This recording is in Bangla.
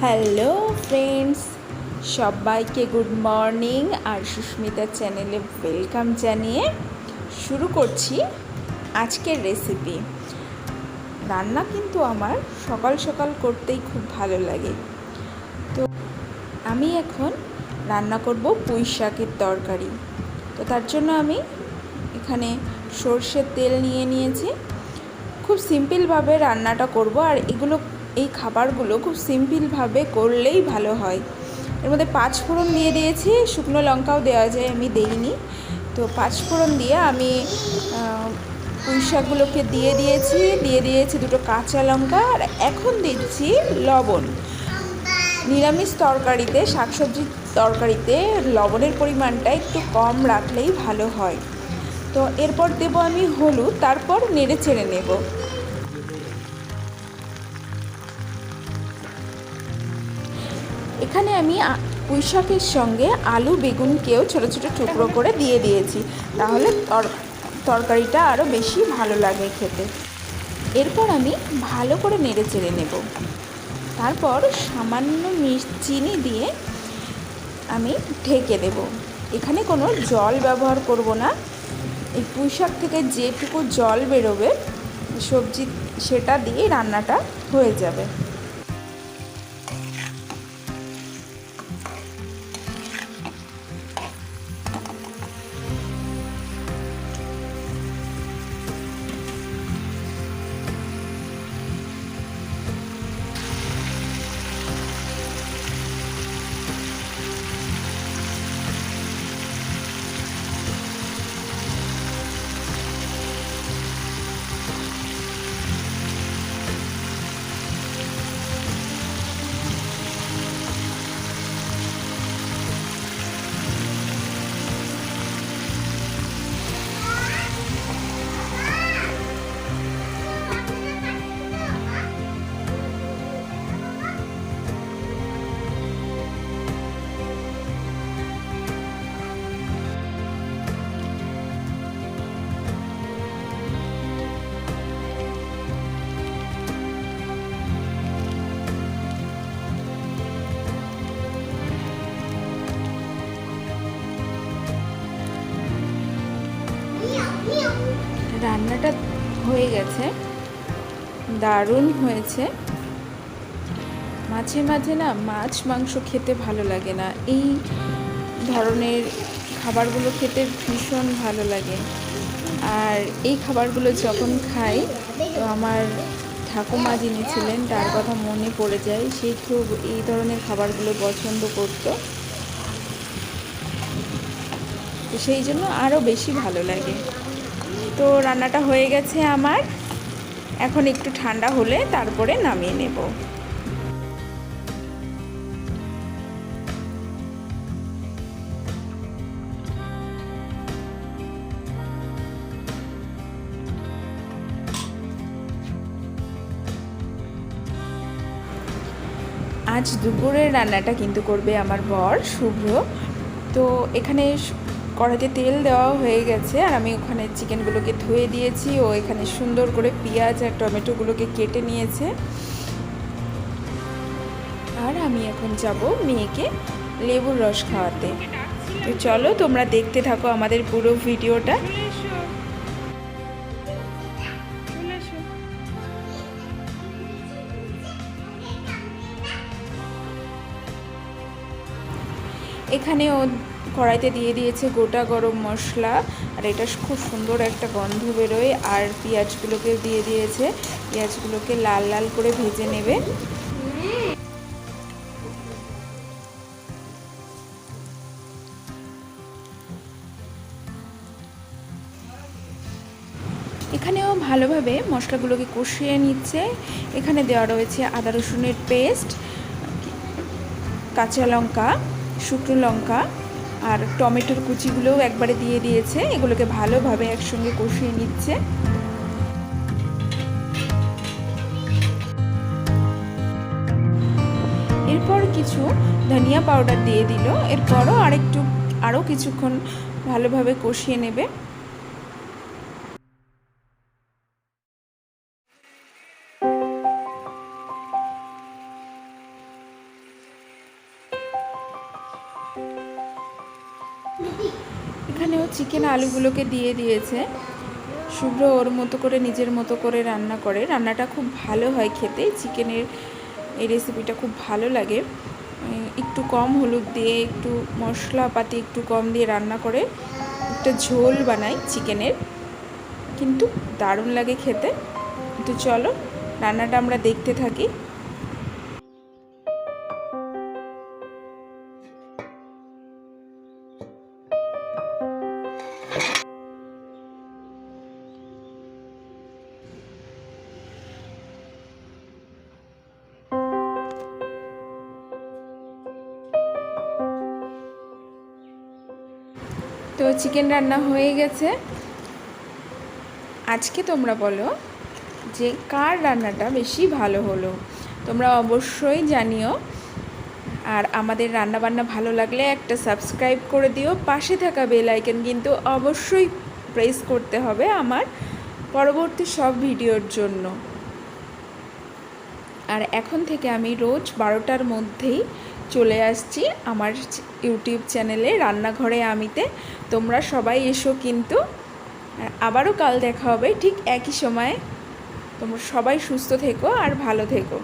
হ্যালো ফ্রেন্ডস, সবাইকে গুড মর্নিং। আর সুস্মিতা চ্যানেলে ওয়েলকাম জানিয়ে শুরু করছি আজকের রেসিপি। রান্না কিন্তু আমার সকাল সকাল করতেই খুব ভালো লাগে। তো আমি এখন রান্না করব পুঁই শাকের তরকারি। তো তার জন্য আমি এখানে সর্ষের তেল নিয়ে নিয়েছি। খুব সিম্পলভাবে রান্নাটা করব, আর এই খাবারগুলো খুব সিম্পলভাবে করলেই ভালো হয়। এর মধ্যে 5 ফোড়ন দিয়ে দিয়েছি, শুকনো লঙ্কাও দেওয়া যায়, আমি দেইনি। তো 5 ফোড়ন দিয়ে আমি পুঁই শাকগুলোকে দিয়ে দিয়েছি 2টো কাঁচা লঙ্কা, আর এখন দিচ্ছি লবণ। নিরামিষ তরকারিতে, শাকসবজির তরকারিতে লবণের পরিমাণটা একটু কম রাখলেই ভালো হয়। তো এরপর দেবো আমি হলুদ, তারপর নেড়ে চেড়ে নেব। এখানে আমি পুঁই শাকের সঙ্গে আলু বেগুনকেও ছোটো ছোটো টুকরো করে দিয়ে দিয়েছি, তাহলে তরকারিটা আরও বেশি ভালো লাগে খেতে। এরপর আমি ভালো করে নেড়ে চেড়ে নেব। তারপর সামান্য চিনি দিয়ে আমি ঢেকে দেব। এখানে কোনো জল ব্যবহার করব না। এই পুঁই শাক থেকে যেটুকু জল বেরোবে সবজি, সেটা দিয়ে রান্নাটা হয়ে যাবে। রান্নাটা হয়ে গেছে, দারুণ হয়েছে। মাঝে মাঝে না মাছ মাংস খেতে ভালো লাগে না, এই ধরনের খাবারগুলো খেতে ভীষণ ভালো লাগে। আর এই খাবারগুলো যখন খাই, তো আমার ঠাকুমা যিনি ছিলেন তার কথা মনে পড়ে যায়। সে খুব এই ধরনের খাবারগুলো পছন্দ করতো, তো সেই জন্য আরও বেশি ভালো লাগে। তো রান্নাটা হয়ে গেছে আমার, এখন একটু ঠান্ডা হলে তারপরে নামিয়ে নেব। আজ দুপুরের রান্নাটা কিন্তু করবে আমার বর শুভ্র। তো এখানে কড়াইতে তেল দেওয়া হয়ে গেছে, আর আমি ওখানে চিকেনগুলোকে ধুয়ে দিয়েছি। ও এখানে সুন্দর করে পেঁয়াজ আর টমেটোগুলোকে কেটে নিয়েছে। আর আমি এখন যাব মেয়েকে লেবুর রস খাওয়াতে। তো চলো তোমরা দেখতে থাকো আমাদের পুরো ভিডিওটা। এখানে ও কড়াইতে দিয়ে দিয়েছে গোটা গরম মশলা, আর এটা খুব সুন্দর একটা গন্ধ বেরোয়। আর পেঁয়াজগুলোকে দিয়ে দিয়েছে, পেঁয়াজগুলোকে লাল লাল করে ভেজে নেবে। এখানেও ভালোভাবে মশলাগুলোকে কষিয়ে নিচ্ছে। এখানে দেওয়া রয়েছে আদা রসুনের পেস্ট, কাঁচা লঙ্কা, শুকনো লঙ্কা আর টমেটোর কুচিগুলোও একবারে দিয়ে দিয়েছে। এগুলোকে ভালোভাবে একসঙ্গে কষিয়ে নিচ্ছে। এরপর কিছু ধনিয়া পাউডার দিয়ে দিল। এরপরও আরও কিছুক্ষণ ভালোভাবে কষিয়ে নেবে। এখানেও চিকেন আলুগুলোকে দিয়ে দিয়েছে। শুভ্র ওর মতো করে নিজের মতো করে রান্না করে, রান্নাটা খুব ভালো হয় খেতে। চিকেনের এই রেসিপিটা খুব ভালো লাগে। একটু কম হলুদ দিয়ে, একটু মশলাপাতি একটু কম দিয়ে রান্না করে একটা ঝোল বানাই চিকেনের, কিন্তু দারুণ লাগে খেতে। তো চলো রান্নাটা আমরা দেখতে থাকি। তো চিকেন রান্না হয়ে গেছে। আজকে তোমরা বলো যে কার রান্নাটা বেশি ভালো হলো, তোমরা অবশ্যই জানিও। আর আমাদের রান্নাবান্না ভালো লাগলে একটা সাবস্ক্রাইব করে দিও, পাশে থাকা বেল আইকন কিন্তু অবশ্যই প্রেস করতে হবে আমার পরবর্তী সব ভিডিওর জন্য। আর এখন থেকে আমি রোজ 12টার মধ্যেই চলে আসছি আমার ইউটিউব চ্যানেলে রান্নাঘরে আমিতে। তোমরা সবাই এসো কিন্তু। আর আবারও কাল দেখা হবে ঠিক একই সময়ে। তোমরা সবাই সুস্থ থেকো আর ভালো থেকো।